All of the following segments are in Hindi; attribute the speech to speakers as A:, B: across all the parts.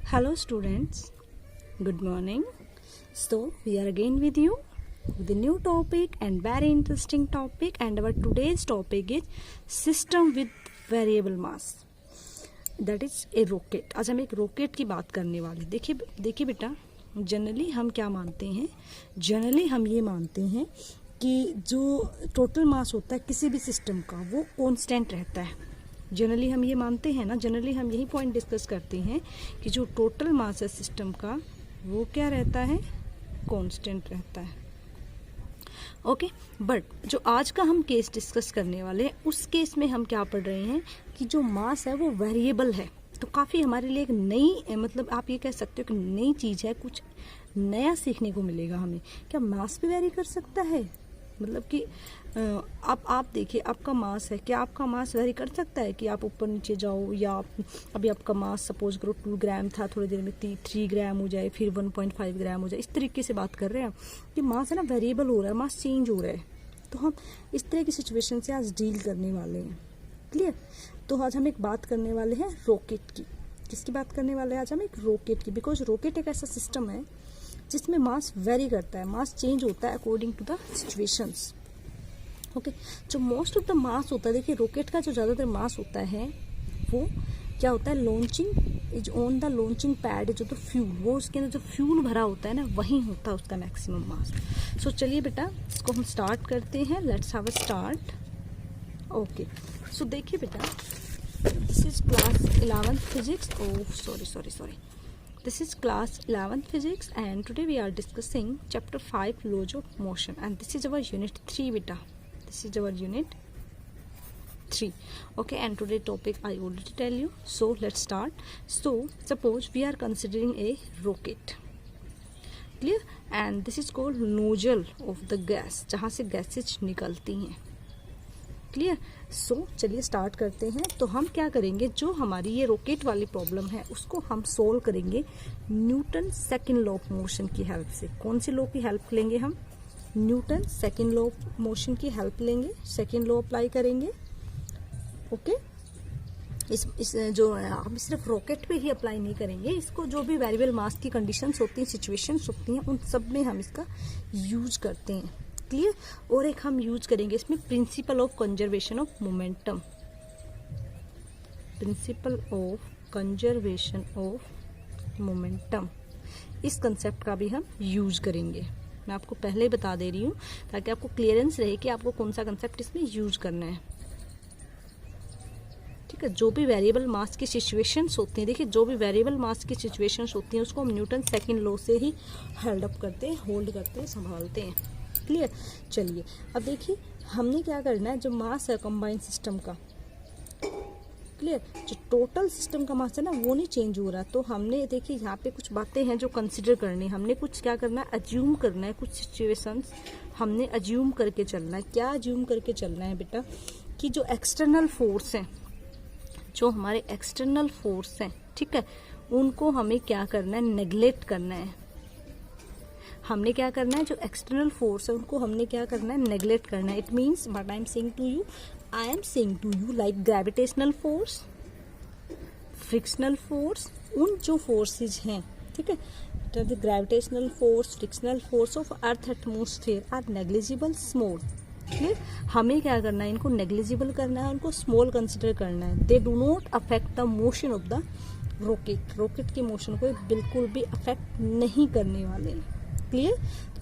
A: Hello students, good morning. So we are again with you with a new topic and very interesting topic, and our today's topic is system with variable mass, that is a rocket. आज हम एक रॉकेट की बात करने वाले। देखिए बेटा, जनरली हम क्या मानते हैं, जनरली हम ये मानते हैं कि जो टोटल मास होता है किसी भी सिस्टम का वो कांस्टेंट रहता है। जनरली हम ये मानते हैं ना, जनरली हम यही पॉइंट डिस्कस करते हैं कि जो टोटल मास है सिस्टम का वो क्या रहता है, कांस्टेंट रहता है। ओके, बट जो आज का हम केस डिस्कस करने वाले हैं उस केस में हम क्या पढ़ रहे हैं कि जो मास है वो वेरिएबल है। तो काफ़ी हमारे लिए एक नई, मतलब आप ये कह सकते हो कि नई चीज़ है, कुछ नया सीखने को मिलेगा हमें। क्या मास भी वेरी कर सकता है? मतलब कि आप देखिए, आपका मास है, क्या आपका मास वेरी कर सकता है कि आप ऊपर नीचे जाओ, या अभी आपका मास सपोज करो 2 ग्राम था, थोड़ी देर में 3 ग्राम हो जाए, फिर 1.5 ग्राम हो जाए। इस तरीके से बात कर रहे हैं कि मास है ना वेरिएबल हो रहा है, मास चेंज हो रहा है। तो हम इस तरह की सिचुएशन से आज डील करने वाले हैं। क्लियर? तो आज हम एक बात करने वाले हैं रॉकेट की। किसकी बात करने वाले हैं आज हम? एक रॉकेट की। बिकॉज रॉकेट एक ऐसा सिस्टम है जिसमें मास वेरी करता है, मास चेंज होता है according to the situations. Okay, जो मोस्ट ऑफ द मास होता है, देखिए रॉकेट का जो ज़्यादातर मास होता है वो क्या होता है, launching is on the launching pad, जो तो फ्यूल, वो उसके अंदर जो फ्यूल भरा होता है ना, वही होता है उसका मैक्सिमम मास। सो चलिए बेटा, इसको हम स्टार्ट करते हैं। Let's have a start. Okay, so देखिए बेटा, this is class 11th physics. sorry. This is class 11th physics, and today we are discussing chapter 5 laws of motion, and this is our unit 3 beta. This is our unit 3. Okay, and today topic I already tell you, so let's start. So suppose we are considering a rocket. Clear? And this is called nozzle of the gas, जहाँ से गैसेज निकलती हैं। क्लियर? सो चलिए स्टार्ट करते हैं। तो हम क्या करेंगे, जो हमारी ये रॉकेट वाली प्रॉब्लम है उसको हम सोल्व करेंगे Newton second law of motion की हेल्प से। कौन सी लॉ की हेल्प लेंगे हम? Newton second law of motion की हेल्प लेंगे, सेकंड लॉ अप्लाई करेंगे। ओके, इस जो हम सिर्फ रॉकेट पे ही अप्लाई नहीं करेंगे, इसको जो भी वेरिएबल मास की कंडीशंस होती हैं, सिचुएशंस होती हैं, उन सब में हम इसका यूज करते हैं। क्लियर? और एक हम यूज करेंगे इसमें principal of conservation of momentum, principal of conservation of momentum, इस कंसेप्ट का भी हम यूज करेंगे। मैं आपको पहले ही बता दे रही हूँ ताकि आपको क्लियरेंस रहे कि आपको कौन सा कंसेप्ट इसमें यूज करना है। ठीक है? जो भी वेरिएबल मास की सिचुएशंस होती हैं, देखिए जो भी वेरिएबल मास की सिचुएशंस होती हैं उसको हम न्यूटन सेकंड लॉ से ही हेल्ड अप करते हैं, होल्ड करते हैं, संभालते हैं। क्लियर? चलिए अब देखिए हमने क्या करना है, जो मास है कंबाइंड सिस्टम का, क्लियर, जो टोटल सिस्टम का मास है ना वो नहीं चेंज हो रहा। तो हमने देखिए यहाँ पे कुछ बातें हैं जो कंसिडर करनी, हमने कुछ क्या करना है, अज्यूम करना है, कुछ सिचुएशंस हमने अज्यूम करके चलना है। क्या अज्यूम करके चलना है बेटा, कि जो एक्सटर्नल फोर्स हैं, जो हमारे एक्सटर्नल फोर्स हैं, ठीक है, उनको हमें क्या करना है, नेग्लेक्ट करना है। हमने क्या करना है, जो एक्सटर्नल फोर्स है उनको हमने क्या करना है, नेग्लेक्ट करना है। It means what I am saying to you, I am saying to you like gravitational force, frictional force, उन जो फोर्सेज हैं, ठीक है, the gravitational force, frictional force of earth atmosphere are negligible small. Clear? हमें क्या करना है, इनको नेग्लिजिबल करना है, उनको स्मॉल कंसिडर करना है। They do not affect the motion of the rocket, rocket के मोशन को बिल्कुल भी अफेक्ट नहीं करने वाले हैं। क्लियर?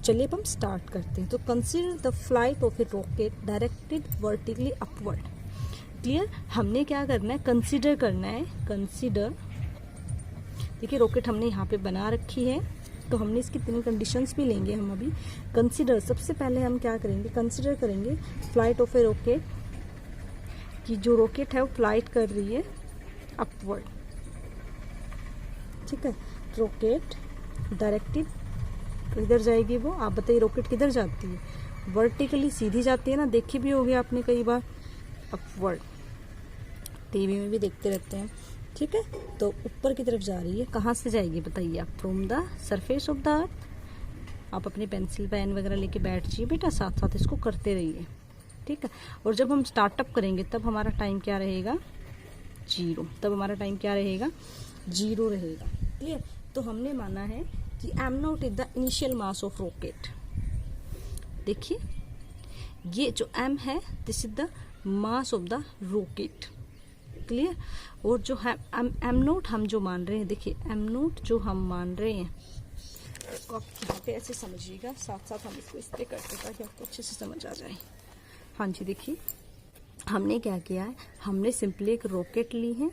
A: चलिए अब हम स्टार्ट करते हैं। तो consider the flight of A rocket directed vertically upward. Clear? हमने क्या करना है, कंसीडर करना है, कंसीडर। देखिए रॉकेट हमने यहाँ पे बना रखी है, तो हमने इसकी 3 कंडीशंस भी लेंगे हम अभी। कंसीडर, सबसे पहले हम क्या करेंगे, कंसीडर करेंगे फ्लाइट ऑफ ए रॉकेट, कि जो रॉकेट है वो फ्लाइट कर रही है अपवर्ड। ठीक है, रॉकेट डायरेक्टेड इधर जाएगी, वो आप बताइए रॉकेट किधर जाती है, वर्टिकली सीधी जाती है ना, देखी भी होगी आपने कई बार, अपवर्ड, टीवी में भी देखते रहते हैं। ठीक है, तो ऊपर की तरफ जा रही है। कहाँ से जाएगी बताइए आप? From the surface of the earth. आप अपनी पेंसिल पेन वगैरह लेके बैठ जाइए बेटा, साथ साथ इसको करते रहिए। ठीक है, और जब हम स्टार्टअप करेंगे तब हमारा टाइम क्या रहेगा, 0। तब हमारा टाइम क्या रहेगा, 0 रहेगा। क्लियर। तो हमने माना है कि m0 is the initial mass of rocket. देखिए ये जो m है this is the mass of the rocket, clear. और जो है m0 हम जो मान रहे हैं, देखिए m0 जो हम मान रहे हैं इसको आप यहाँ पे ऐसे समझिएगा, साथ साथ हम इसको इस पे करते ताकि आपको अच्छे से समझ आ जाए। हाँ जी, देखिए हमने क्या किया है, हमने सिंपली एक रॉकेट ली है,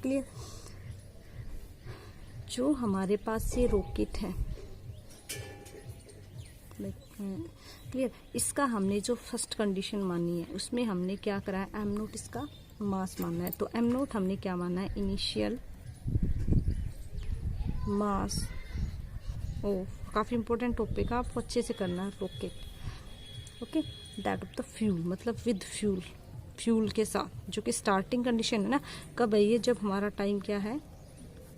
A: क्लियर। जो हमारे पास ये रॉकेट है, क्लियर, इसका हमने जो फर्स्ट कंडीशन मानी है उसमें हमने क्या करा है, m0 इसका मास मानना है। तो m0 हमने क्या माना है, इनिशियल मास काफी इंपॉर्टेंट टॉपिक है, आपको अच्छे से करना है rocket, okay, that of the fuel, मतलब विद फ्यूल, फ्यूल के साथ, जो कि स्टार्टिंग कंडीशन है ना, कब है ये, जब हमारा टाइम क्या है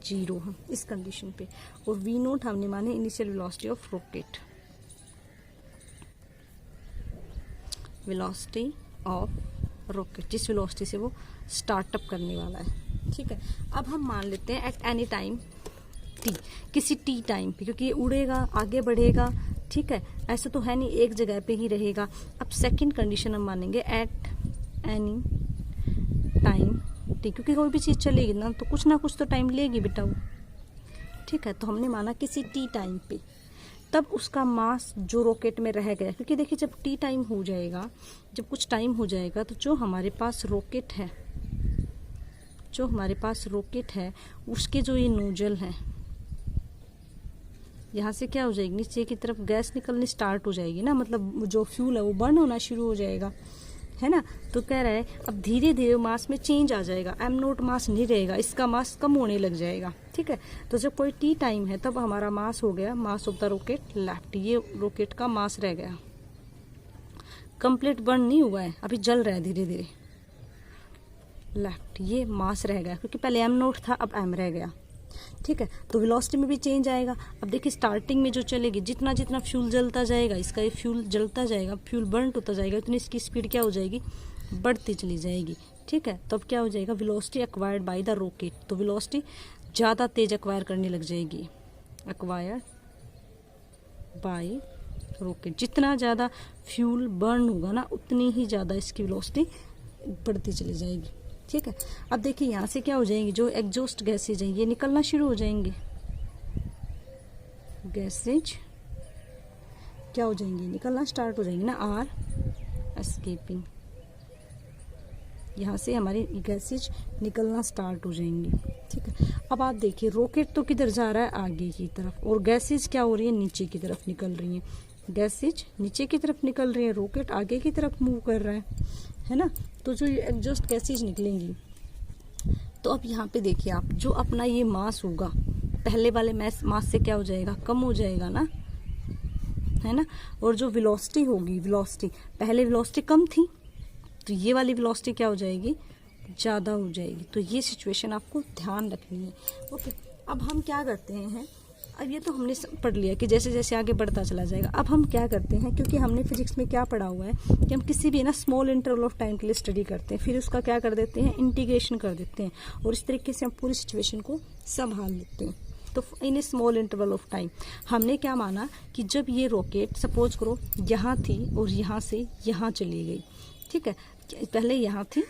A: 0 है इस कंडीशन पे। और v0 हमने माने initial velocity of rocket, velocity of rocket, जिस वेलोसिटी से वो स्टार्टअप करने वाला है, ठीक है। अब हम मान लेते हैं एट एनी टाइम t, किसी t टाइम पे, क्योंकि ये उड़ेगा, आगे बढ़ेगा, ठीक है, ऐसा तो है नहीं एक जगह पे ही रहेगा। अब सेकंड कंडीशन हम मानेंगे एट एनी टाइम t, क्योंकि कोई भी चीज चलेगी ना तो कुछ ना कुछ तो टाइम लेगी बेटा वो, ठीक है। तो हमने माना किसी t टाइम पे, तब उसका मास जो रॉकेट में रह गया, क्योंकि देखिए जब t टाइम हो जाएगा, जब कुछ टाइम हो जाएगा तो जो हमारे पास रॉकेट है, जो हमारे पास रॉकेट है उसके जो ये नोजल है, यहाँ से क्या हो जाएगी, नीचे की तरफ गैस निकलनी स्टार्ट हो जाएगी ना, मतलब जो फ्यूल है वो बर्न होना शुरू हो जाएगा, है ना। तो कह रहा है अब धीरे धीरे मास में चेंज आ जाएगा, m0 मास नहीं रहेगा, इसका मास कम होने लग जाएगा, ठीक है। तो जब कोई t टाइम है तब हमारा मास हो गया मास ऑफ द रॉकेट लेफ्ट, ये रॉकेट का मास रह गया, कंप्लीट बर्न नहीं हुआ है, अभी जल रहा है धीरे धीरे, लेफ्ट, ये मास रह गया, क्योंकि पहले m0 था अब m रह गया, ठीक है। तो वेलोसिटी में भी चेंज आएगा। अब देखिए स्टार्टिंग में जो चलेगी, जितना जितना फ्यूल जलता जाएगा, इसका ये फ्यूल जलता जाएगा, फ्यूल बर्न होता जाएगा, इतनी इसकी स्पीड क्या हो जाएगी, बढ़ती चली जाएगी, ठीक है। तो अब क्या हो जाएगा, velocity acquired by the rocket, तो वेलोसिटी ज़्यादा तेज एक्वायर करने लग जाएगी, एक्वायर्ड बाय रॉकेट, जितना ज़्यादा फ्यूल बर्न होगा ना उतनी ही ज़्यादा इसकी वेलोसिटी बढ़ती चली जाएगी, ठीक है। अब देखिए यहाँ से क्या हो जाएंगी, जो एग्जॉस्ट गैसेज हैं ये निकलना शुरू हो जाएंगे, गैसेज क्या हो जाएंगी, निकलना स्टार्ट हो जाएंगी ना, आर एस्केपिंग, यहाँ से हमारी गैसेज निकलना स्टार्ट हो जाएंगी, ठीक है। अब आप देखिए रॉकेट तो किधर जा रहा है, आगे की तरफ, और गैसेज क्या हो रही है, नीचे की तरफ निकल रही है, गैसेज नीचे की तरफ निकल रही है, रॉकेट आगे की तरफ मूव कर रहा है ना। तो जो ये एग्जॉस्ट गैसेज निकलेंगी, तो अब यहाँ पे देखिए आप, जो अपना ये मास होगा पहले वाले मास से क्या हो जाएगा, कम हो जाएगा ना, है ना। और जो वेलोसिटी होगी, वेलोसिटी पहले वेलोसिटी कम थी तो ये वाली वेलोसिटी क्या हो जाएगी, ज़्यादा हो जाएगी। तो ये सिचुएशन आपको ध्यान रखनी है, ओके। अब हम क्या करते हैं, अब ये तो हमने पढ़ लिया कि जैसे जैसे आगे बढ़ता चला जाएगा। अब हम क्या करते हैं, क्योंकि हमने फिजिक्स में क्या पढ़ा हुआ है कि हम किसी भी ना स्मॉल इंटरवल ऑफ टाइम के लिए स्टडी करते हैं, फिर उसका क्या कर देते हैं, इंटीग्रेशन कर देते हैं, और इस तरीके से हम पूरी सिचुएशन को संभाल लेते हैं। तो इन a small interval of time हमने क्या माना कि जब ये रॉकेट सपोज करो यहाँ थी और यहाँ से यहाँ चली गई, ठीक है, पहले यहाँ थी,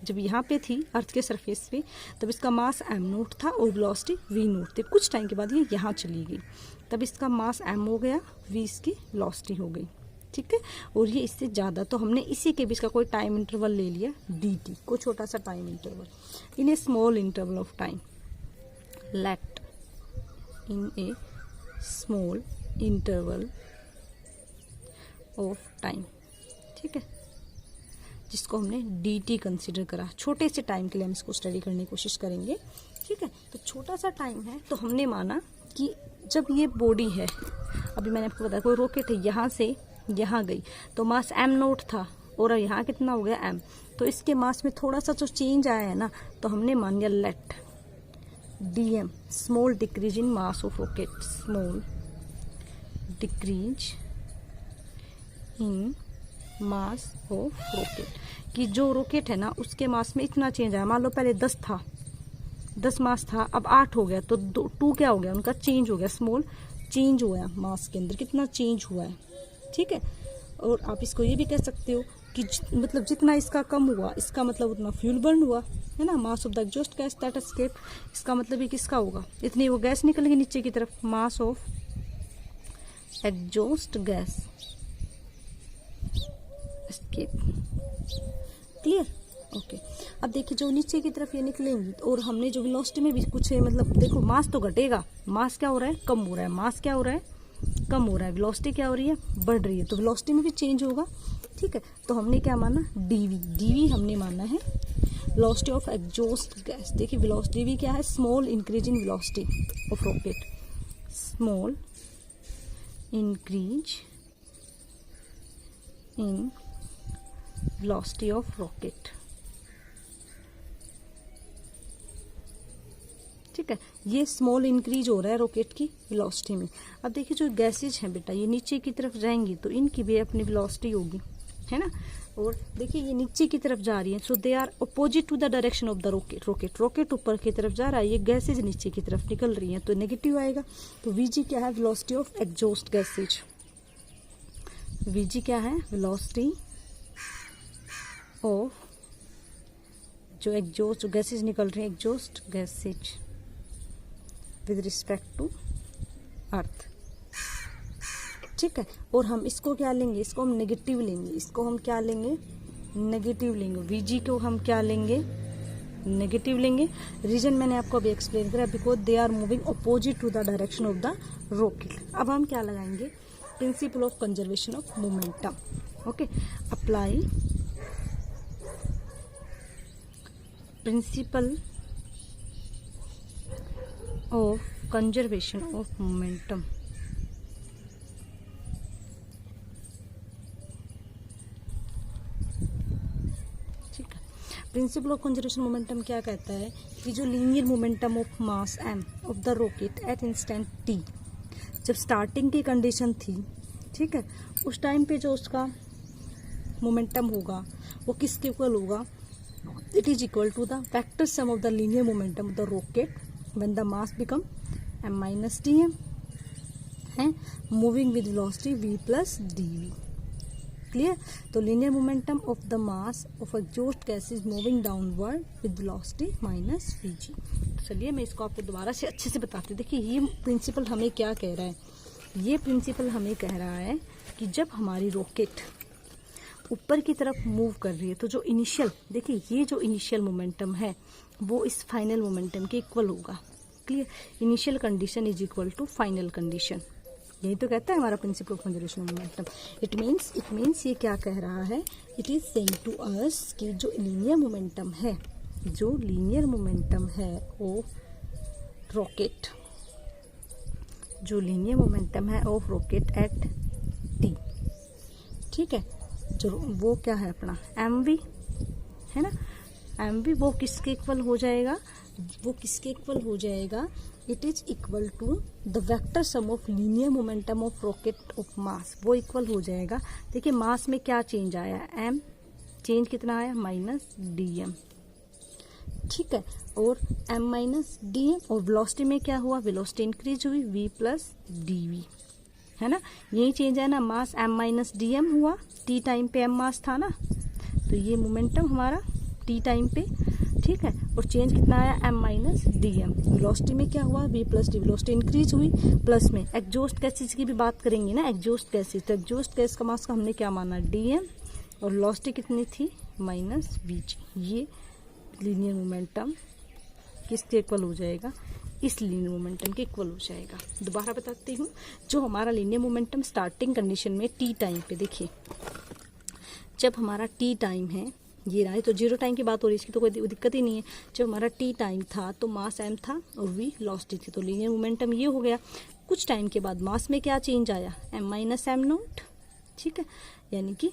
A: जब यहाँ पे थी अर्थ के सरफेस पे, तब इसका मास m0 था और वेलोसिटी v0 थी। कुछ टाइम के बाद ये यहाँ चली गई, तब इसका मास m हो गया, v इसकी वेलोसिटी हो गई, ठीक है। और ये इससे ज़्यादा, तो हमने इसी के बीच का कोई टाइम इंटरवल ले लिया dt, कोई छोटा सा time interval, in a small interval of time, let in a small interval of time, ठीक है, जिसको हमने dt कंसिडर करा। छोटे से टाइम के लिए हम इसको स्टडी करने की कोशिश करेंगे, ठीक है। तो छोटा सा टाइम है, तो हमने माना कि जब ये बॉडी है, अभी मैंने आपको बताया कोई रॉकेट है, यहाँ से यहाँ गई तो मास m0 था और यहाँ कितना हो गया m, तो इसके मास में थोड़ा सा जो चेंज आया है ना, तो हमने मान लिया let dm, small decrease in mass of rocket, small decrease in mass of rocket, कि जो रॉकेट है ना उसके मास में इतना चेंज आया। मान लो पहले 10 था, 10 मास था, अब 8 हो गया, तो 2 क्या हो गया, उनका चेंज हो गया, स्मॉल चेंज हुआ है मास के अंदर, कितना चेंज हुआ है। ठीक है, और आप इसको ये भी कह सकते हो कि मतलब जितना इसका कम हुआ, इसका मतलब उतना फ्यूल बर्न हुआ, है ना। मास of the exhaust gas that escape, इसका मतलब ये किसका होगा, इतनी वो गैस निकलेगी नीचे की तरफ, मास of exhaust gas escape. Clear, okay. अब देखिए जो नीचे की तरफ ये निकलेंगी, और हमने जो वेलोसिटी में भी कुछ है, मतलब देखो मास तो घटेगा, मास क्या हो रहा है, कम हो रहा है, मास क्या हो रहा है, कम हो रहा है, वेलोसिटी क्या हो रही है, बढ़ रही है, तो वेलोसिटी में भी चेंज होगा। ठीक है, तो हमने क्या माना, डीवी, डीवी हमने माना है वेलोसिटी ऑफ एग्जॉस्ट गैस। देखिए वेलोसिटी डीवी क्या है, small increase in velocity of rocket, small increase in velocity of rocket. ठीक है, ये स्मॉल इंक्रीज हो रहा है रॉकेट की वेलोसिटी में। अब देखिए जो गैसेज हैं बेटा, ये नीचे की तरफ जाएंगी तो इनकी भी अपनी वेलोसिटी होगी, है ना। और देखिए ये नीचे की तरफ जा रही है, so they are opposite to the direction of the rocket. Rocket ऊपर की तरफ जा रहा है, ये गैसेज नीचे की तरफ निकल रही हैं, तो नेगेटिव आएगा। तो वीजी क्या है, velocity of exhaust gases. VG क्या है, वेलोसिटी ऑफ जो एग्जॉस्ट गैसेज निकल रही है, exhaust gases with respect to earth. ठीक है, और हम इसको क्या लेंगे, इसको हम नेगेटिव लेंगे, इसको हम क्या लेंगे, नेगेटिव लेंगे। वीजी को हम क्या लेंगे, नेगेटिव लेंगे। रीजन मैंने आपको अभी एक्सप्लेन करा, because they are moving opposite to the direction of the rocket. अब हम क्या लगाएंगे, principle of conservation of momentum. Okay, apply principle of conservation of momentum. ठीक है, प्रिंसिपल ऑफ कंजर्वेशन मोमेंटम क्या कहता है कि जो linear momentum of mass m of the rocket at instant t, जब स्टार्टिंग की कंडीशन थी, ठीक है, उस टाइम पे जो उसका मोमेंटम होगा वो किसके इक्वल होगा, it is equal to the vector sum of the linear momentum of the rocket when the mass become m minus dm है, moving with velocity v plus dv। Clear, तो linear momentum of the mass of exhaust gas is moving downward with velocity minus vg। चलिए मैं इसको आपको दोबारा से अच्छे से बताती हूँ। देखिए ये प्रिंसिपल हमें क्या कह रहा है, ये प्रिंसिपल हमें कह रहा है कि जब हमारी रॉकेट ऊपर की तरफ मूव कर रही है तो जो इनिशियल, देखिए ये जो इनिशियल मोमेंटम है वो इस फाइनल मोमेंटम के इक्वल होगा। Clear, initial condition is equal to final condition, यही तो कहता है हमारा principle of conservation of momentum. It means ये क्या कह रहा है, it is saying to us कि जो लीनियर मोमेंटम है, जो लीनियर मोमेंटम है ऑफ रॉकेट, जो लीनियर मोमेंटम है ऑफ रॉकेट एट टी, ठीक है, जो वो क्या है अपना mv, है ना, mv वो किसके इक्वल हो जाएगा, वो किसके इक्वल हो जाएगा, it is equal to the vector sum of linear momentum of rocket of mass, वो इक्वल हो जाएगा। देखिए मास में क्या चेंज आया, m चेंज कितना आया, माइनस dm। ठीक है, और m माइनस dm, और वेलोसिटी में क्या हुआ, वेलोसिटी इंक्रीज हुई v प्लस dv, है ना, यही चेंज है ना, मास m माइनस dm हुआ, t टाइम पे m मास था ना, तो ये मोमेंटम हमारा t टाइम पे, ठीक है, और चेंज कितना आया, m माइनस dm। वेलोसिटी में क्या हुआ, v plus D, velocity increase हुई, प्लस में एग्जॉस्ट गैसेज की भी बात करेंगे ना, एग्जॉस्ट गैसेज, तो एग्जॉस्ट गैस का मास का हमने क्या माना, dm, और वेलोसिटी कितनी थी, माइनस vg। ये लीनियर मोमेंटम किसके इक्वल हो जाएगा, इस लीनियर मोमेंटम के इक्वल हो जाएगा। दोबारा बताती हूँ, जो हमारा लीनियर मोमेंटम स्टार्टिंग कंडीशन में टी टाइम पे, देखिए जब हमारा टी टाइम है, ये रहा है, तो जीरो टाइम की बात हो रही है, इसकी तो कोई दिक्कत ही नहीं है। जब हमारा टी टाइम था तो मास m था और v वेलोसिटी थी, तो लीनियर मोमेंटम ये हो गया। कुछ टाइम के बाद मास में क्या चेंज आया, m माइनस एम नोट, ठीक है, यानी कि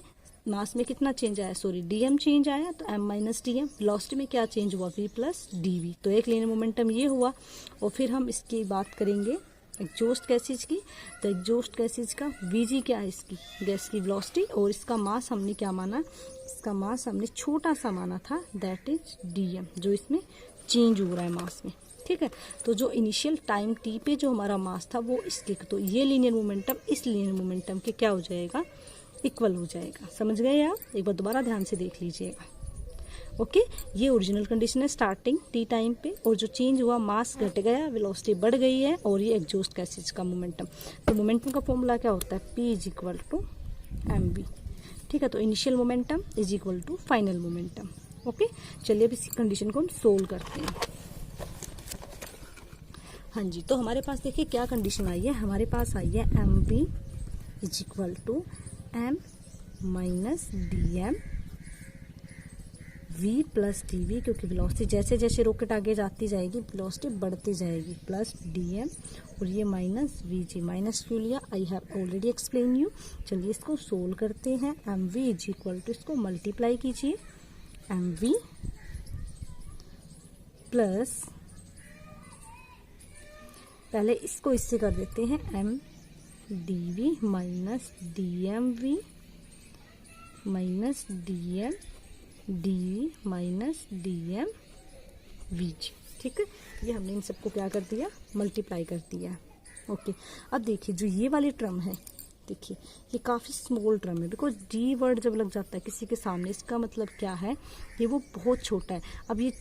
A: मास में कितना चेंज आया, सॉरी dm चेंज आया, तो m माइनस dm। वेलोसिटी में क्या चेंज हुआ, v प्लस dv। तो एक लीनियर मोमेंटम ये हुआ, और फिर हम इसकी बात करेंगे एग्जॉस्ट गैसेज की, तो एग्जॉस्ट गैसेज का वीजी क्या है, इसकी गैस की वेलोसिटी, और इसका मास हमने क्या माना, इसका मास हमने छोटा सा माना था, दैट इज डीएम, जो इसमें चेंज हो रहा है मास में। ठीक है, तो जो इनिशियल टाइम टी पे जो हमारा मास था वो इसके, तो ये लीनियर मोमेंटम इस लीनियर मोमेंटम के क्या हो जाएगा, इक्वल हो जाएगा। समझ गए आप? एक बार दोबारा ध्यान से देख लीजिएगा। ओके, ये ओरिजिनल कंडीशन है स्टार्टिंग टी टाइम पे, और जो चेंज हुआ मास घट गया, वेलोसिटी बढ़ गई है, और ये एग्जॉस्ट गैसेज का मोमेंटम। तो मोमेंटम का फॉर्मूला क्या होता है, P is equal to mv। ठीक है, तो initial momentum is equal to final momentum. Okay, चलिए अब इस कंडीशन को हम सोल्व करते हैं। हाँ जी, तो हमारे पास देखिए क्या कंडीशन आई है, हमारे पास आई है mv इज इक्वल टू m minus dm v plus dv, क्योंकि वेलोसिटी जैसे जैसे रॉकेट आगे जाती जाएगी वेलोसिटी बढ़ती जाएगी, प्लस dm, और ये माइनस vg, माइनस क्यों लिया, I have already explain you. चलिए इसको सोल्व करते हैं। mv इज इक्वल टू, इसको मल्टीप्लाई कीजिए, mv प्लस, पहले इसको इससे कर देते हैं, m dv minus dmv minus dm D minus dm vg। ठीक है, ये हमने इन सबको क्या कर दिया, मल्टीप्लाई कर दिया। ओके, अब देखिए जो ये वाली टर्म है, देखिए ये काफ़ी स्मॉल टर्म है, बिकॉज डी वर्ड जब लग जाता है किसी के सामने, इसका मतलब क्या है कि वो बहुत छोटा है। अब ये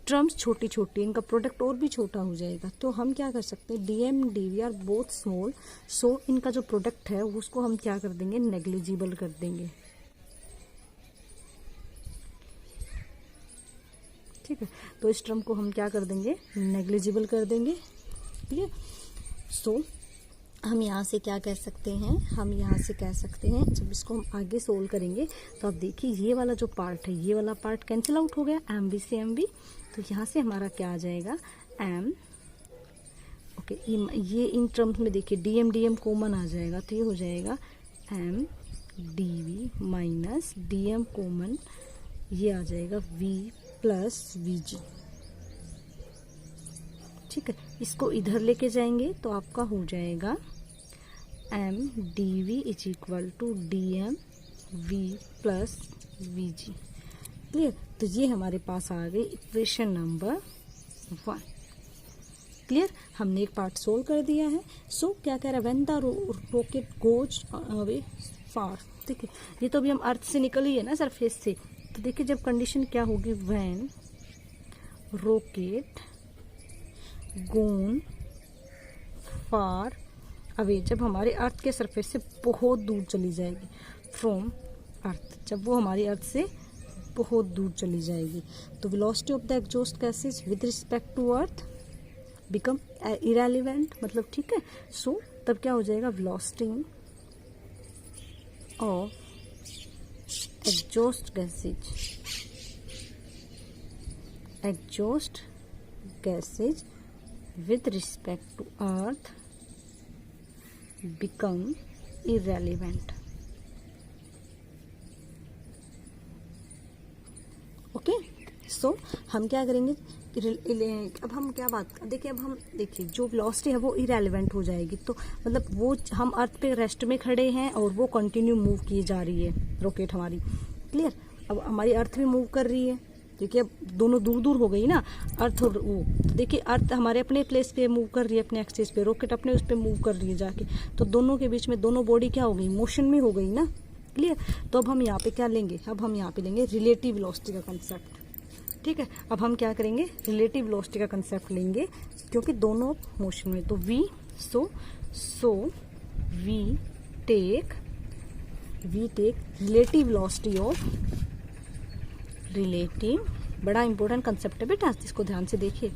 A: टर्म्स छोटी छोटी, इनका प्रोडक्ट और भी छोटा हो जाएगा, तो हम क्या कर सकते हैं, dm dv are both small, so इनका जो प्रोडक्ट है उसको हम क्या कर देंगे, नेग्लिजिबल कर देंगे। ठीक है, तो इस टर्म को हम क्या कर देंगे, नेग्लिजिबल कर देंगे। क्लियर? सो हम यहाँ से क्या कह सकते हैं, हम यहाँ से कह सकते हैं, जब इसको हम आगे सोल्व करेंगे तो आप देखिए ये वाला जो पार्ट है, ये वाला पार्ट कैंसिल आउट हो गया, एम वी से एम वी, तो यहाँ से हमारा क्या आ जाएगा, एम, ओके, ये इन टर्म्स में देखिए डीएम डीएम कॉमन आ जाएगा, तो ये हो जाएगा M D V minus DM common, ये आ जाएगा वी प्लस वीजी। ठीक है, इसको इधर लेके जाएंगे तो आपका हो जाएगा M D V is equal to D M V plus V G. Clear? तो ये हमारे पास आ गई इक्वेशन नंबर 1। क्लियर? हमने एक पार्ट सोल्व कर दिया है। सो क्या कह रहा है, when the rocket goes away फार। ठीक है, ये तो अभी हम अर्थ से निकल ही है ना, सरफेस से, तो देखिए जब कंडीशन क्या होगी, when rocket gone far away, जब हमारे अर्थ के सरफेस से बहुत दूर चली जाएगी, फ्रॉम अर्थ, जब वो हमारी अर्थ से बहुत दूर चली जाएगी, तो velocity of the exhaust gases with respect to earth become irrelevant, मतलब ठीक है। सो तब क्या हो जाएगा, velocity of exhaust gases with respect to earth become irrelevant। Okay, so हम क्या करेंगे, अब हम क्या बात, देखिए अब हम देखिए जो वेलोसिटी है वो इरेलीवेंट हो जाएगी, तो मतलब वो हम अर्थ पे रेस्ट में खड़े हैं और वो कंटिन्यू मूव की जा रही है रॉकेट हमारी। क्लियर? अब हमारी अर्थ भी मूव कर रही है, देखिए अब दोनों दूर दूर हो गई ना, अर्थ और वो, तो देखिए अर्थ हमारे अपने प्लेस पे मूव कर रही है, अपने एक्सिस पे, रॉकेट अपने उस पे मूव कर रही है जाके, तो दोनों के बीच में दोनों बॉडी क्या हो गई, मोशन में हो गई ना। क्लियर? तो अब हम यहाँ पे क्या लेंगे, अब हम यहाँ पे लेंगे रिलेटिव वेलोसिटी का कंसेप्ट। ठीक है, अब हम क्या करेंगे, रिलेटिव वेलोसिटी का कंसेप्ट लेंगे, क्योंकि दोनों मोशन में, तो we, so we take relative velocity of, relative, बड़ा इंपॉर्टेंट कंसेप्ट है बेटा, इसको ध्यान से देखिए,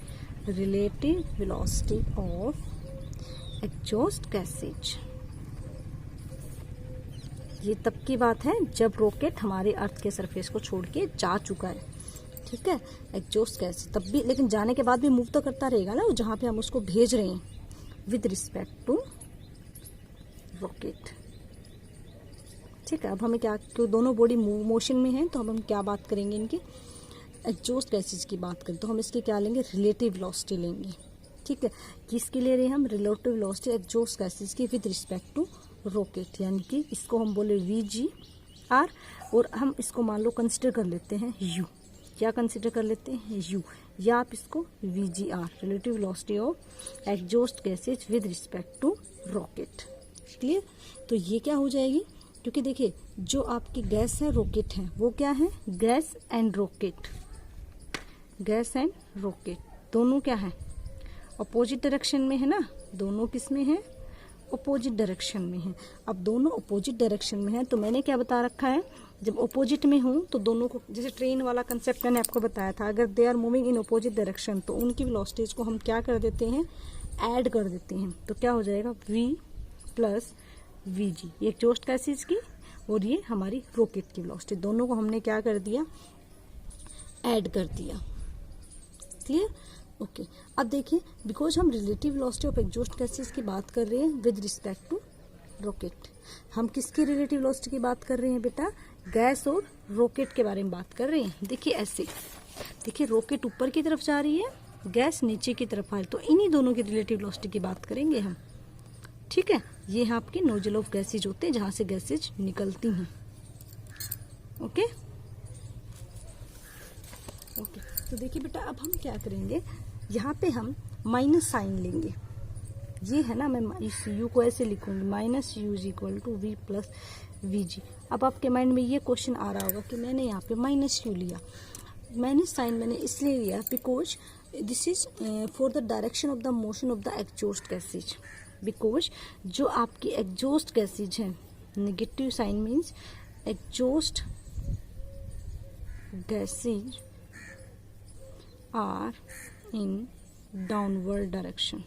A: relative velocity of exhaust gases. ये तब की बात है जब रॉकेट हमारे अर्थ के सरफेस को छोड़ के जा चुका है। ठीक है, एग्जॉस्ट गैस तब भी, लेकिन जाने के बाद भी मूव तो करता रहेगा ना, जहां पे हम उसको भेज रहे हैं, विद रिस्पेक्ट टू रॉकेट। ठीक है, अब हमें क्या, क्यों दोनों बॉडी मोशन में है, तो अब हम क्या बात करेंगे, इनकी एग्जॉस्ट गैसेज की बात करें, तो हम इसकी क्या लेंगे, रिलेटिव वेलोसिटी लेंगे। ठीक है, किसकी ले रहे हैं हम, रिलेटिव वेलोसिटी एग्जॉस्ट गैसेज की विद रिस्पेक्ट टू रॉकेट, यानी कि इसको हम बोले VGR और हम इसको मान लो कंसिडर कर लेते हैं U। क्या कंसिडर कर लेते हैं, U, या आप इसको VGR, relative velocity of exhaust gases with respect to rocket. Clear, तो ये क्या हो जाएगी, क्योंकि देखिए जो आपकी गैस है रॉकेट है वो क्या है, gas and rocket, gas and rocket दोनों क्या है, अपोजिट डायरेक्शन में है ना, दोनों किस में है, अपोजिट डायरेक्शन में है। अब दोनों अपोजिट डायरेक्शन में है तो मैंने क्या बता रखा है, जब अपोजिट में हूं तो दोनों को, जैसे ट्रेन वाला कंसेप्ट मैंने आपको बताया था, अगर they are moving in opposite direction तो उनकी वेलोसिटीज को हम क्या कर देते हैं, ऐड कर देते हैं। तो क्या हो जाएगा, V प्लस VG, ये एग्जॉस्ट गैसेज की और ये हमारी रॉकेट की वेलोसिटी, दोनों को हमने क्या कर दिया, ऐड कर दिया। Clear, okay. अब देखिए बिकॉज हम relative velocity of exhaust gases की बात कर रहे हैं विद रिस्पेक्ट टू रॉकेट, हम किसकी रिलेटिव वेलोसिटी की बात कर रहे हैं बेटा, गैस और रॉकेट के बारे में बात कर रहे हैं। देखिए ऐसे, देखिए रॉकेट ऊपर की तरफ जा रही है, गैस नीचे की तरफ आ रही है, तो इन्हीं दोनों की रिलेटिव वेलोसिटी की बात करेंगे हम। ठीक है, ये है आपके नोजल ऑफ गैसेज होते हैं जहां से गैसेज निकलती हैं। ओके ओके, तो देखिए बेटा अब हम क्या करेंगे, यहाँ पे हम माइनस साइन लेंगे, ये है ना, मैं इस U को ऐसे लिखूंगी, minus U is equal to V plus VG। अब आपके माइंड में ये क्वेश्चन आ रहा होगा कि मैंने यहाँ पे माइनस क्यों लिया, माइनस साइन मैंने इसलिए लिया because this is for the direction of the motion of the exhaust gases, because जो आपकी एग्जॉस्ट गैसेज है, negative sign means exhaust gases are in downward direction,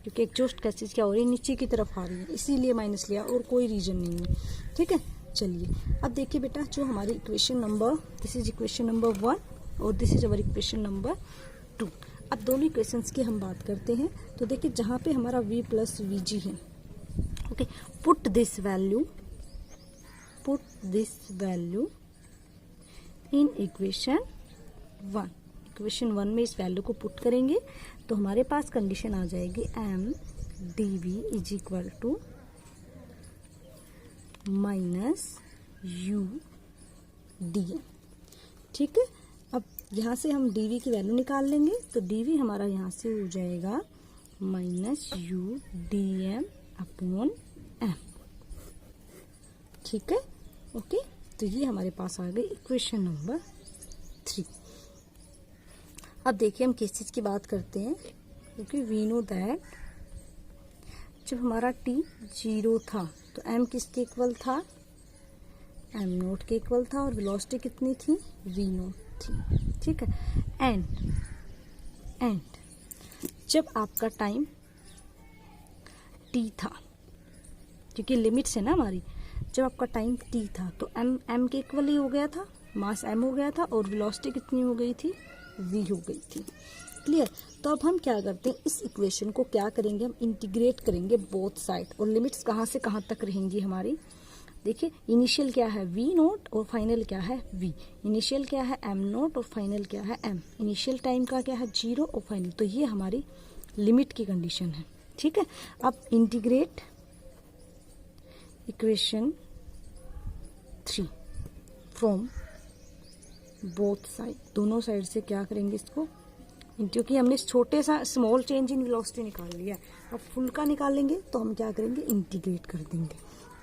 A: क्योंकि एग्जॉस्ट गैसेज क्या हो रही है, नीचे की तरफ आ रही है, इसीलिए माइनस लिया और कोई रीजन नहीं है। ठीक है, चलिए अब देखिए बेटा, जो हमारी equation number, this is equation number 1 और this is our equation number 2। अब दोनों इक्वेशंस की हम बात करते हैं। तो देखिए जहाँ पे हमारा V प्लस VG है, okay, put this value in equation 1। Equation 1 में इस वैल्यू को पुट करेंगे तो हमारे पास कंडीशन आ जाएगी m dv is equal to minus u dm। ठीक है, अब यहाँ से हम dv की वैल्यू निकाल लेंगे तो dv हमारा यहाँ से हो जाएगा minus u dm upon m। ठीक है, ओके, तो ये हमारे पास आ गई इक्वेशन नंबर 3। अब देखिए हम किस चीज की बात करते हैं, क्योंकि वी नो दैट जब हमारा t 0 था तो m किसके इक्वल था, m नोट के इक्वल था और वेलोसिटी कितनी थी, v नोट थी। ठीक है, एंड जब आपका टाइम t था, क्योंकि लिमिट्स है ना हमारी, जब आपका टाइम t था तो m के इक्वल ही हो गया था, मास m हो गया था और वेलोसिटी कितनी हो गई थी, v हो गई थी। क्लियर, तो अब हम क्या करते हैं, इस इक्वेशन को क्या करेंगे, हम इंटीग्रेट करेंगे बोथ साइड, और लिमिट्स कहाँ से कहाँ तक रहेंगी हमारी। देखिए इनिशियल क्या है v नोट और फाइनल क्या है v, इनिशियल क्या है m नोट और फाइनल क्या है m, इनिशियल टाइम का क्या है 0 और फाइनल, तो ये हमारी लिमिट की कंडीशन है। ठीक है, अब integrate equation 3 from both side, दोनों साइड से क्या करेंगे इसको, क्योंकि हमने छोटे सा स्मॉल चेंज इन वेलोसिटी निकाल लिया, अब फुल का निकालेंगे तो हम क्या करेंगे, इंटीग्रेट कर देंगे।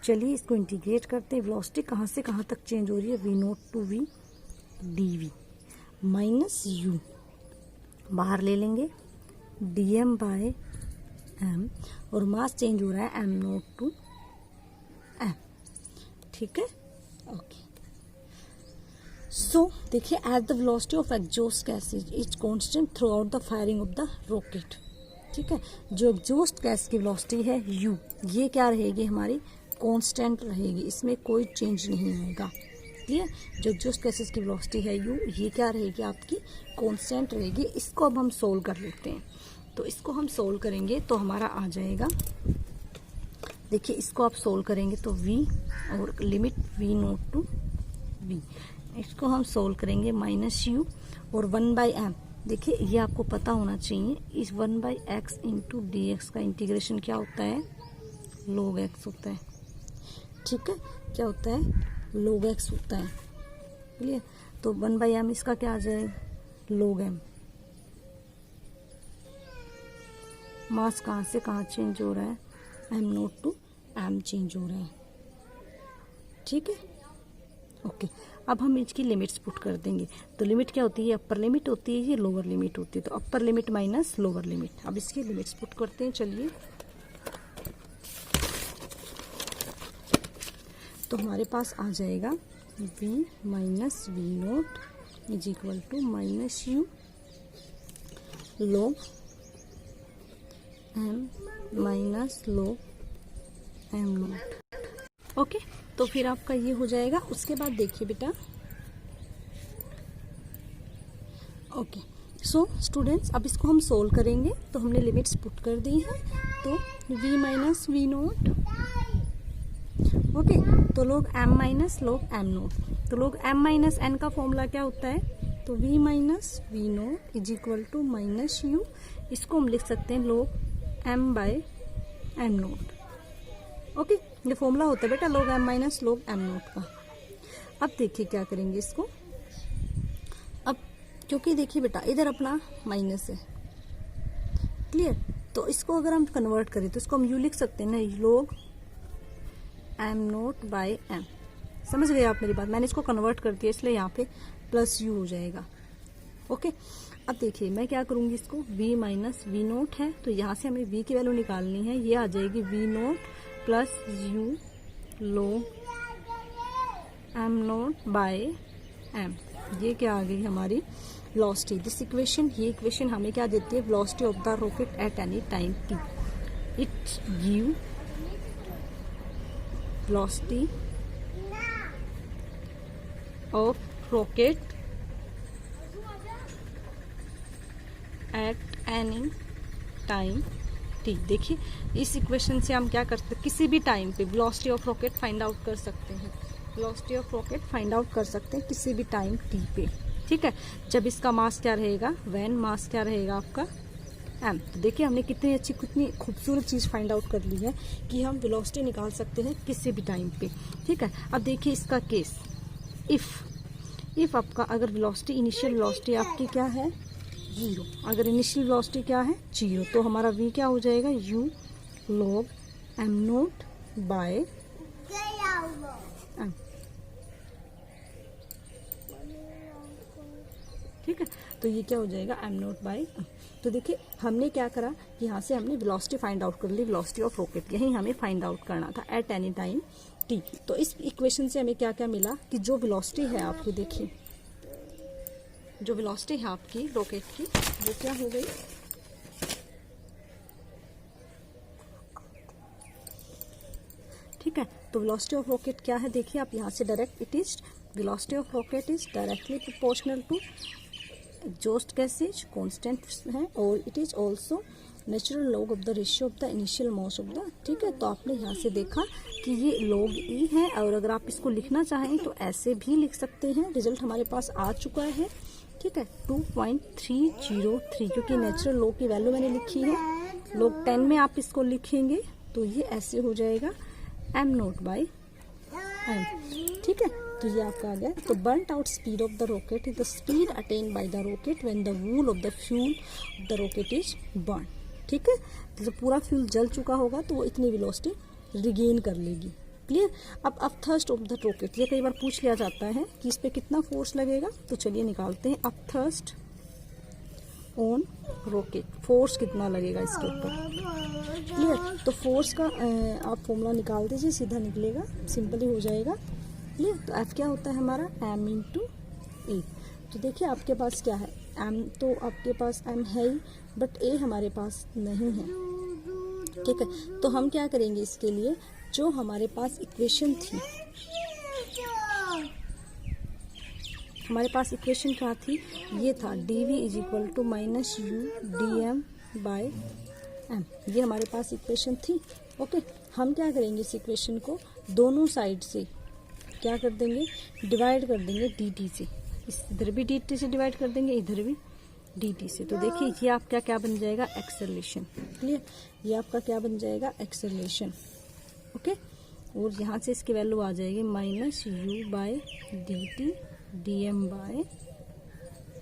A: चलिए इसको इंटीग्रेट करते हैं, वेलोसिटी कहाँ से कहाँ तक चेंज हो रही है, v nought to v dv minus u बाहर ले लेंगे dm बाय m, और मास चेंज हो रहा है m नोट टू m। ठीक है, ओके। सो देखिए at the velocity of exhaust gases is constant through out the firing of the rocket. ठीक है, जो एग्जॉस्ट गैस की वेलोसिटी है u, ये क्या रहेगी हमारी, कांस्टेंट रहेगी, इसमें कोई चेंज नहीं आएगा। क्लियर, जो एग्जॉस्ट गैसेज की वेलोसिटी है u, ये क्या रहेगी आपकी, कांस्टेंट रहेगी। इसको अब हम सोल्व कर लेते हैं, तो इसको हम सोल्व करेंगे तो हमारा आ जाएगा, देखिए इसको आप सोल्व करेंगे तो v और limit v nought to v, इसको हम सोल्व करेंगे माइनस u और 1 बाई m, देखिए ये आपको पता होना चाहिए, इस 1/x इंटू डी एक्स का इंटीग्रेशन क्या होता है, log x होता है। ठीक है, क्या होता है, log x होता है। क्लियर, तो 1/m इसका क्या आ जाएगा, log m। मास कहाँ से कहाँ चेंज हो रहा है, m0 टू m चेंज हो रहा है। ठीक है, ओके। अब हम इसकी लिमिट्स पुट कर देंगे। तो लिमिट क्या होती है, अपर लिमिट होती है, ये लोअर लिमिट होती है। तो upper limit minus lower limit. अब इसकी लिमिट्स पुट करते हैं, चलिए। तो हमारे पास आ जाएगा v minus V nought is equal to minus U log m minus log m nought. Okay, तो फिर आपका ये हो जाएगा। उसके बाद देखिए बेटा, ओके सो स्टूडेंट्स, अब इसको हम सोल्व करेंगे। तो हमने लिमिट्स पुट कर दी हैं। तो v minus V nought, okay, तो log m minus log m nought. तो log m माइनस n का फॉर्मूला क्या होता है, तो v minus V nought is equal to minus U. इसको हम लिख सकते हैं log m by m nought. Okay, ये फॉर्मूला होता है बेटा log m minus log m nought का। अब देखिए क्या करेंगे इसको। अब क्योंकि देखिए बेटा इधर अपना माइनस है, क्लियर, तो इसको अगर हम कन्वर्ट करें तो इसको हम यू लिख सकते हैं ना, log m nought by m। समझ गए आप मेरी बात, मैंने इसको कन्वर्ट कर दिया इसलिए यहाँ पे प्लस यू हो जाएगा। ओके, अब देखिए मैं क्या करूंगी, इसको v माइनस वी नोट है, तो यहाँ से हमें v की वैल्यू निकालनी है। ये आ जाएगी v nought plus U log m nought by m। ये क्या आ गई हमारी वेलोसिटी। दिस इक्वेशन, ये इक्वेशन हमें क्या देती है, velocity of the rocket at any time t। It give velocity of rocket at any time t। देखिए इस इक्वेशन से हम क्या कर सकते हैं, किसी भी टाइम पे velocity of rocket find out कर सकते हैं। Velocity of rocket find out कर सकते हैं किसी भी टाइम t पे। ठीक है, जब इसका मास क्या रहेगा, व्हेन मास क्या रहेगा आपका m। तो देखिए हमने कितनी अच्छी, कितनी खूबसूरत चीज़ फाइंड आउट कर ली है कि हम वेलोसिटी निकाल सकते हैं किसी भी टाइम पे। ठीक है, अब देखिए इसका केस, इफ आपका अगर वेलोसिटी, इनिशियल वेलोसिटी आपकी क्या है, 0। अगर इनिशियल वेलोसिटी क्या है, 0, तो हमारा v क्या हो जाएगा, u log m nought by m। ठीक है, तो ये क्या हो जाएगा, m नोट बाय m। तो देखिए हमने क्या करा, यहाँ से हमने वेलोसिटी फाइंड आउट कर ली, वेलोसिटी ऑफ रॉकेट, यही हमें फाइंड आउट करना था एट एनी टाइम t। तो इस इक्वेशन से हमें क्या क्या मिला कि जो वेलोसिटी है आपकी, देखिए जो वेलोसिटी है आपकी रॉकेट की, वो क्या हो गई, ठीक है। तो वेलोसिटी ऑफ रॉकेट क्या है, देखिए आप यहाँ से direct, it is velocity of rocket is directly proportional to exhaust gases constant है, और it is also natural log of the ratio of the initial mass of the. ठीक है, तो आपने यहाँ से देखा कि ये log e है, और अगर आप इसको लिखना चाहें तो ऐसे भी लिख सकते हैं। रिजल्ट हमारे पास आ चुका है। ठीक है, 2.303, क्योंकि नेचुरल लॉग की वैल्यू मैंने लिखी है। log 10 में आप इसको लिखेंगे तो ये ऐसे हो जाएगा m नोट बाई m। ठीक है, तो ये आपका आ गया। तो burnt out speed of the rocket is the speed attain by the rocket when the wool of the fuel of the rocket is burn. ठीक है, तो जब पूरा फ्यूल जल चुका होगा तो वो इतनी वेलोसिटी रिगेन कर लेगी। क्लियर। अब थर्स्ट ऑफ द रॉकेट, ये कई बार पूछ लिया जाता है कि इस पे कितना फोर्स लगेगा, तो चलिए निकालते हैं। अब थर्स्ट ऑन रॉकेट, फोर्स कितना लगेगा इसके ऊपर। क्लियर, तो फोर्स का आप फॉर्मूला निकाल दीजिए, सीधा निकलेगा, सिंपल ही हो जाएगा। क्लियर, तो एफ क्या होता है हमारा, m इंटू ए। तो देखिए आपके पास क्या है, m, तो आपके पास m है ही, बट a हमारे पास नहीं है। ठीक है, तो हम क्या करेंगे इसके लिए, जो हमारे पास इक्वेशन थी, हमारे पास इक्वेशन क्या थी, ये था dv is equal to minus U D M by M, ये हमारे पास इक्वेशन थी। ओके, हम क्या करेंगे, इस इक्वेशन को दोनों साइड से क्या कर देंगे, डिवाइड कर देंगे dt से। इधर भी dt से डिवाइड कर देंगे, इधर भी dt से। तो देखिए ये आपका क्या बन जाएगा, एक्सेलरेशन। क्लियर, ये आपका क्या बन जाएगा, एक्सेलरेशन। ओके, और यहाँ से इसकी वैल्यू आ जाएगी minus u by D T D M by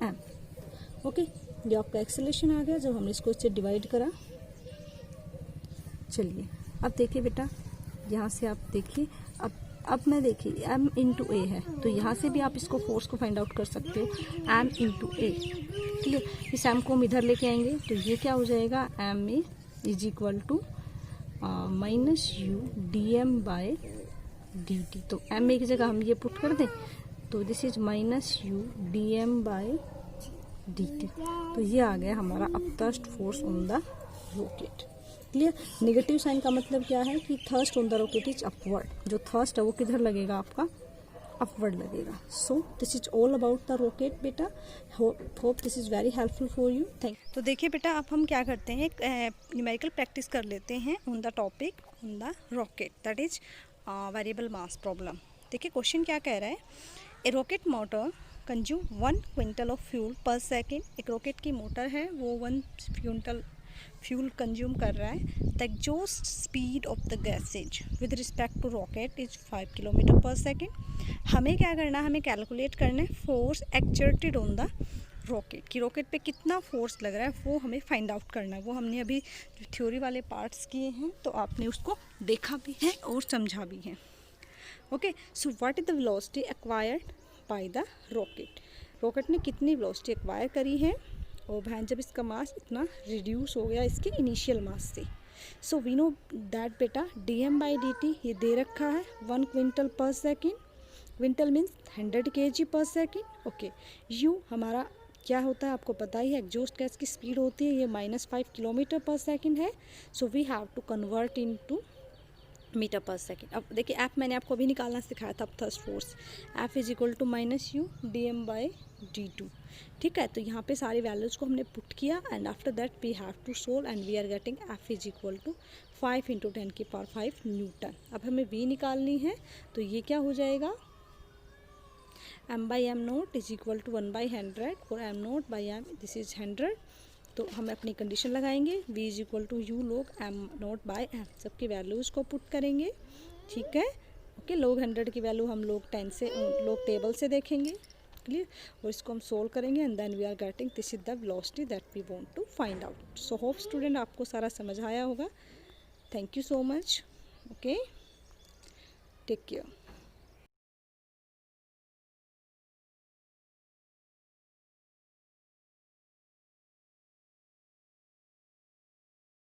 A: M. Okay, ये आपका एक्सेलरेशन आ गया जब हमने इसको इससे डिवाइड करा। चलिए अब देखिए बेटा, यहाँ से आप देखिए, अब मैं देखिए m इंटू ए है, तो यहाँ से भी आप इसको फोर्स को फाइंड आउट कर सकते हो, m इंटू ए। क्लियर, इस m को हम इधर लेके आएंगे तो ये क्या हो जाएगा, m a is equal to minus U D M by D t. तो m ए की जगह हम ये पुट कर दें तो this is minus U D M by D t. तो ये आ गया हमारा upthrust force on the rocket. Clear, negative sign का मतलब क्या है कि thrust on the rocket is upward. जो थर्स्ट है वो किधर लगेगा, आपका अपवर्ड लगेगा। So this is all about the rocket बेटा। Hope this is very helpful for you. Thank.
B: तो देखिए बेटा, अब हम क्या करते हैं, न्यूमेरिकल प्रैक्टिस कर लेते हैं on the topic on the rocket, that is variable mass problem. देखिए क्वेश्चन क्या कह रहा है, a rocket motor consume 1 quintal of fuel per second. एक रॉकेट की मोटर है, वो 1 क्विंटल फ्यूल कंज्यूम कर रहा है। The exhaust speed of the gases with respect to rocket is 5 kilometre per second. हमें क्या करना है, हमें कैलकुलेट करना है force exerted on the rocket, कि रॉकेट पे कितना फोर्स लग रहा है वो हमें फाइंड आउट करना है। वो हमने अभी थ्योरी वाले पार्ट्स किए हैं, तो आपने उसको देखा भी है और समझा भी है। Okay, so what is the velocity acquired by the rocket. Rocket ने कितनी वेलोसिटी एक्वायर करी है, और बहन जब इसका मास इतना रिड्यूस हो गया इसके इनिशियल मास से। सो वी नो दैट बेटा D M by D T ये दे रखा है 1 quintal per second. Quintal means 100 kg per second. Okay, U हमारा क्या होता है आपको पता ही है, एग्जॉस्ट गैस की स्पीड होती है, ये -5 किलोमीटर पर सेकेंड है। So we have to convert into metre per second. अब देखिए एफ मैंने आपको अभी निकालना सिखाया था, thrust force F is equal to minus U D M by D T. ठीक है, तो यहाँ पे सारे वैल्यूज़ को हमने पुट किया and after that we have to solve and we are getting F is equal to 5 × 10⁵ newton. अब हमें वी निकालनी है, तो ये क्या हो जाएगा, m by M nought is equal to 1/100 और m नोट बाई एम दिस इज 100। तो हम अपनी कंडीशन लगाएंगे, v is equal to U log m nought by m, सबकी वैल्यूज़ को पुट करेंगे। ठीक है, ओके, लोग 100 की वैल्यू हम लोग 10 से लोग टेबल से देखेंगे। क्लियर, और इसको हम सोल्व करेंगे and then we are getting this is the velocity that we want to find out. So hope student आपको सारा समझ आया होगा। Thank you so much. Okay, take care.